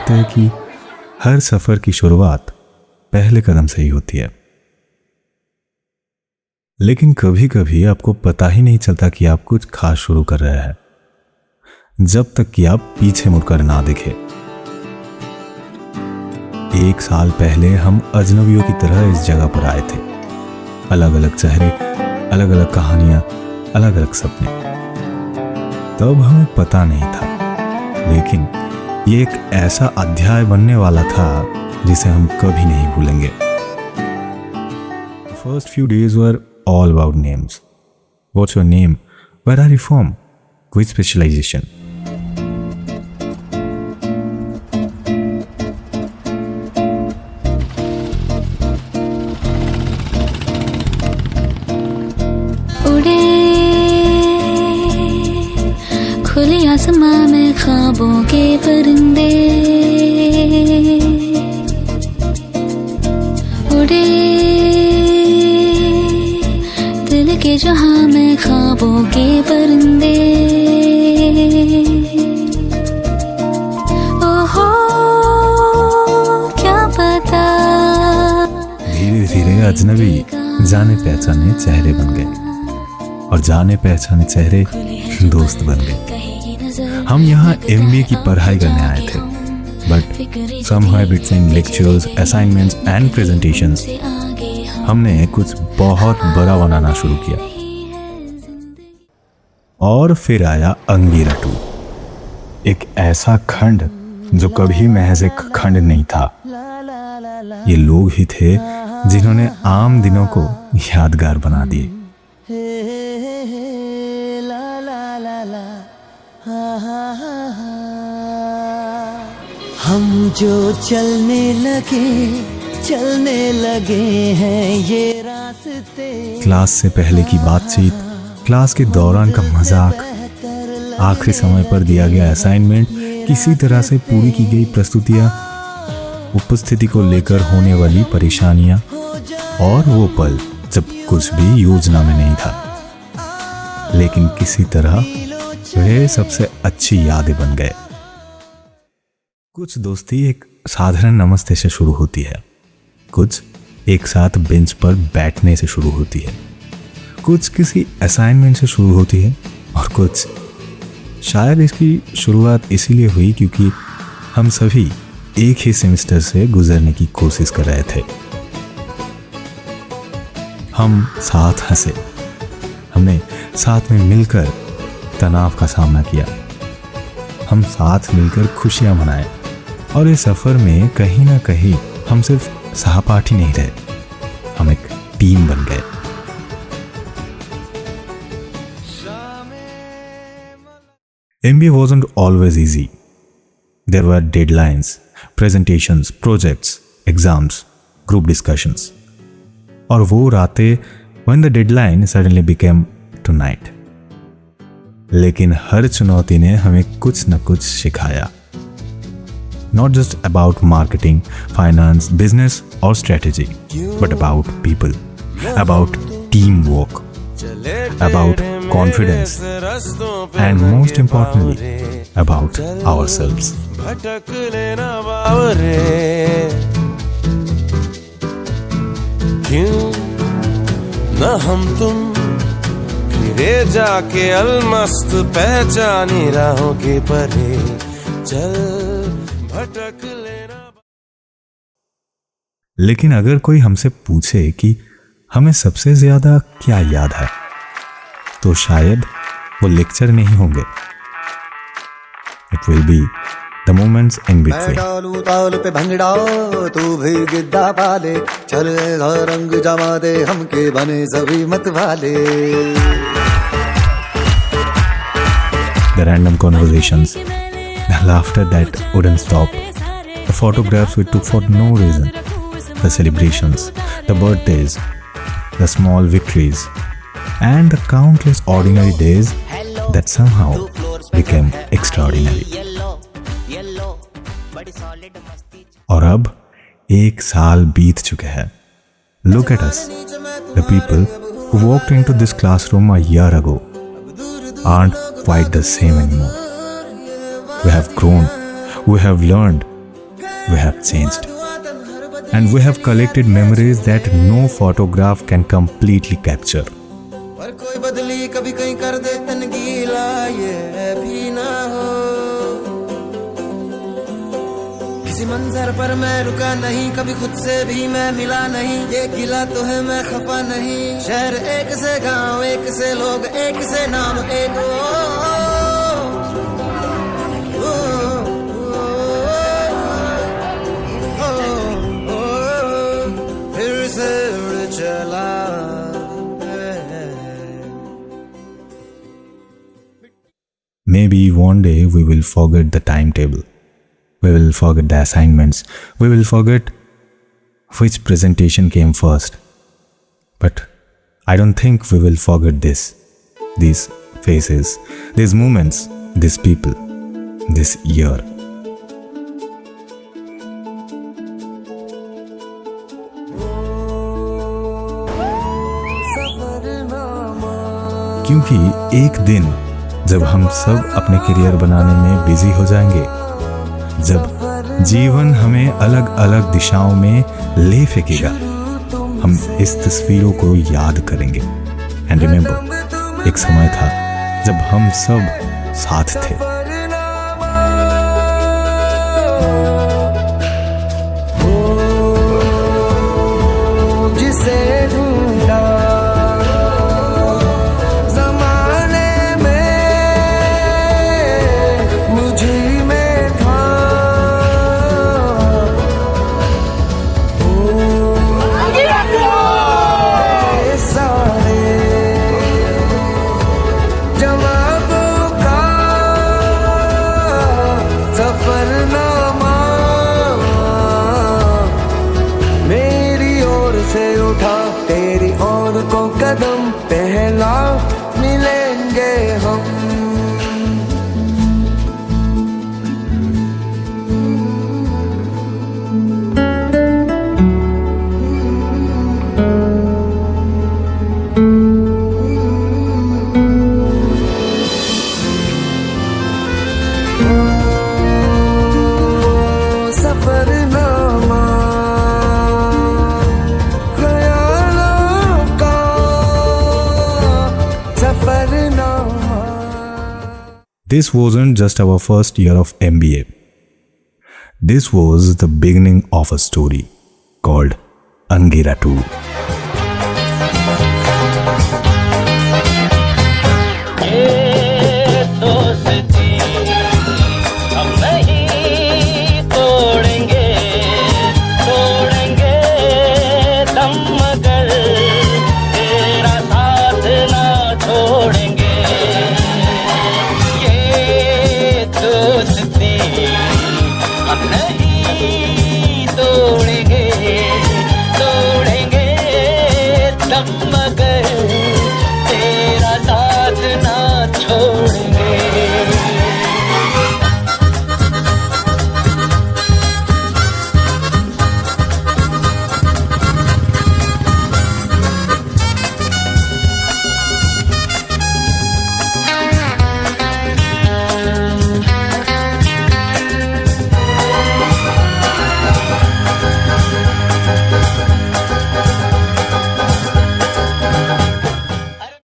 कहते हैं कि हर सफर की शुरुआत पहले कदम से ही होती है, लेकिन कभी कभी आपको पता ही नहीं चलता कि आप कुछ खास शुरू कर रहे हैं, जब तक कि आप पीछे मुड़कर ना देखें। 1 साल पहले हम अजनबियों की तरह इस जगह पर आए थे। अलग अलग चेहरे, अलग अलग कहानियां, अलग अलग सपने। तब हमें पता नहीं था, लेकिन ये एक ऐसा अध्याय बनने वाला था जिसे हम कभी नहीं भूलेंगे। The first few days were all about names. What's your name? Where are you from? Which specialization? उड़े खुले आसमां में ख्वाबों के परिंदे, उड़े दिल के जहां में ख्वाबों के परिंदे। ओहो क्या पता। धीरे धीरे अजनबी जाने पहचाने चेहरे बन गए और जाने पहचाने चेहरे दोस्त बन गए। हम यहाँ MBA की पढ़ाई करने आए थे, but somewhere between lectures, assignments and presentations हमने कुछ बहुत बड़ा बनाना शुरू किया। और फिर आया अंगीरा 2, एक ऐसा खंड जो कभी महज एक खंड नहीं था। ये लोग ही थे जिन्होंने आम दिनों को यादगार बना दिए। हम जो चलने लगे हैं ये रास्ते। क्लास से पहले की बातचीत, क्लास के दौरान का मजाक, आखिरी समय पर दिया गया असाइनमेंट, किसी तरह से पूरी की गई प्रस्तुतियां, उपस्थिति को लेकर होने वाली परेशानियां, और वो पल जब कुछ भी योजना में नहीं था, लेकिन किसी तरह वे सबसे अच्छी यादें बन गए। कुछ दोस्ती एक साधारण नमस्ते से शुरू होती है, कुछ एक साथ बेंच पर बैठने से शुरू होती है, कुछ किसी असाइनमेंट से शुरू होती है, और कुछ शायद इसकी शुरुआत इसीलिए हुई क्योंकि हम सभी एक ही सेमेस्टर से गुजरने की कोशिश कर रहे थे। हम साथ हंसे, हमने साथ में मिलकर तनाव का सामना किया, हम साथ मिलकर खुशियां मनाए, और इस सफर में कहीं ना कहीं हम सिर्फ सहपाठी नहीं रहे, हम एक टीम बन गए। MBA wasn't always easy. There were deadlines, presentations, projects, exams, group discussions. और वो रातें when the deadline suddenly became tonight. लेकिन हर चुनौती ने हमें कुछ न कुछ सिखाया। Not just about marketing, finance, business or strategy, but about people, about teamwork, about confidence, and most importantly, about ourselves. भटक लेना बावरे, क्यों न हम तुम फिरे जाके अलमस्त पहचानी राहों के परे, चल भटक लेना। लेकिन अगर कोई हमसे पूछे कि हमें सबसे ज्यादा क्या याद है, तो शायद वो लेक्चर नहीं होंगे। It will be the moments in between. डालू ताल पे भंगड़ा, तू भी गिद्दा पाले, चल रंग जमा दे हमके बने सभी मत वाले। The random conversations, the laughter that wouldn't stop, the photographs we took for no reason, the celebrations, the birthdays, the small victories, and the countless ordinary days that somehow became extraordinary. और अब 1 साल बीत चुके हैं। Look at us, the people who walked into this classroom a year ago aren't quite the same anymore. We have grown, we have learned, we have changed. And we have collected memories that no photograph can completely capture. पर कोई बदली कभी कहीं कर दे तन गीला, ये भी ना हो। किसी मंजर पर मैं रुका नहीं, कभी खुद से भी मैं मिला नहीं, ये गिला तो है मैं खफा नहीं। शहर एक से गांव, एक से लोग, एक से नाम, एक फिर से उड़ चला। Maybe one day we will forget the timetable. We will forget the assignments. We will forget which presentation came first. But I don't think we will forget this. These faces, these moments, these people, this year. क्योंकि एक दिन जब हम सब अपने career बनाने में busy हो जाएंगे, जब जीवन हमें अलग अलग दिशाओं में ले फेंकेगा, हम इस तस्वीरों को याद करेंगे। एंड रिमेंबर, एक समय था जब हम सब साथ थे। जिसे ढूंढा ज़माने में, मुझे में था। ये सारे जवाबों का सफरनामा मेरी ओर से उठा, तेरी ओर को कदम पहला मिलेंगे हम। सफरनामा ख्यालों का Safarnama. This wasn't just our first year of MBA. This was the beginning of a story called Angira 2.